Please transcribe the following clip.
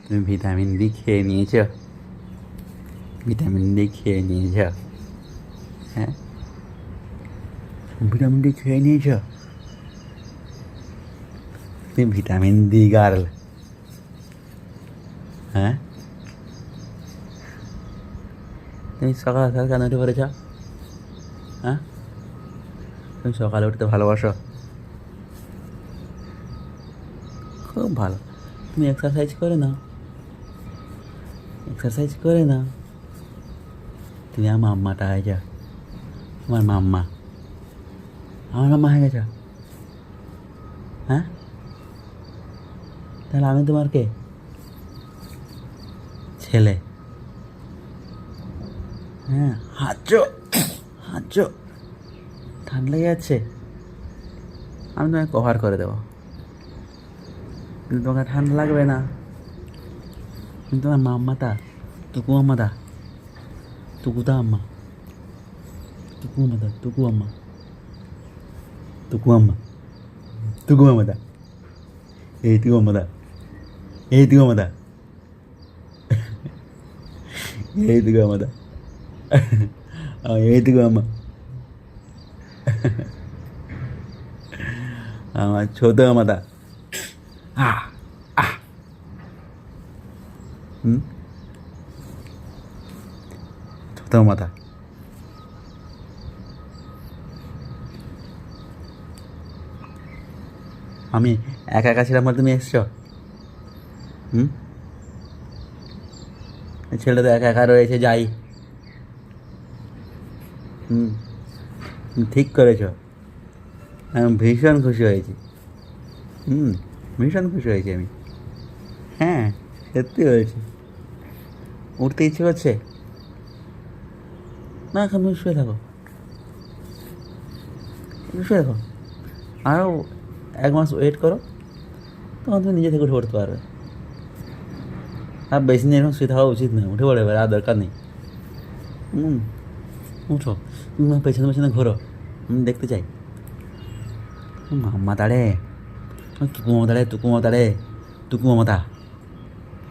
তুমি vitamin D খেয়ে নিয়েছ? ভিটামিন ডি খেয়ে নিয়েছ? হ্যাঁ, ভিটামিন ডি খেয়ে নিয়েছ? তুমি ভিটামিন ডি গার্ল। হ্যাঁ, তুমি সকাল সকাল কেন উঠে পড়েছ? হ্যাঁ, তুমি সকালে উঠতে ভালোবাসো? খুব ভালো। তুমি এক্সারসাইজ করে নাও, এক্সারসাইজ করে নাও। তুমি আমার মাম্মাটা হয়ে যাও, আমার মাম্মা, আমার মাম্মা হয়ে গেছ। হ্যাঁ, তাহলে আমি তোমার কে? ছেলে। হ্যাঁ, হাঁচো হাঁচো, ঠান্ডা লেগে যাচ্ছে, আমি তোমাকে কভার করে দেবো, কিন্তু তোমাকে ঠান্ডা লাগবে না। কিন্তু তোমার মাম্মাটা, তুকু মাম্মাটা, তুকুতা আম্মা, তুকু মাম্মাটা, তুকু আম্মা, তুকু আম্মা, তুকু মাম্মাটা, এই তুকু মাম্মাটা, এই তুকু মাম্মাটা, এই তুকু মাম্মাটা, এই তুকু আম্মা, আমার ছোট মাম্মাটা। আহ আহ হুম, ছোট মাথা। আমি একা একা ছিলাম বলে তুমি এসছো? হুম, এই ছেলেটা তো একা একা রয়েছে, যাই। হুম, তুমি ঠিক করেছো, আমি ভীষণ খুশি হয়েছি। হুম, ভীষণ খুশি হয়েছি আমি। হ্যাঁ, সত্যি হয়েছে। উঠতে ইচ্ছে করছে না, এখন তুমি শুয়ে থাকো, একটু শুয়ে থাকো, আরও 1 মাস ওয়েট করো, তখন তুমি নিজে থেকে উঠে পড়তে পারবে। আর বেশি দিন এখন শুয়ে থাকা উচিত নয়, উঠে পড়ে এবার, আর দরকার নেই। হুম, উঠো, তুমি আমার পেছনে পেছনে ঘোরো, আমি দেখতে চাই। মাম্মা তাড়ে, তুকু মামা তাড়ে, তুকু মামা তাড়ে, তুকু মামা তা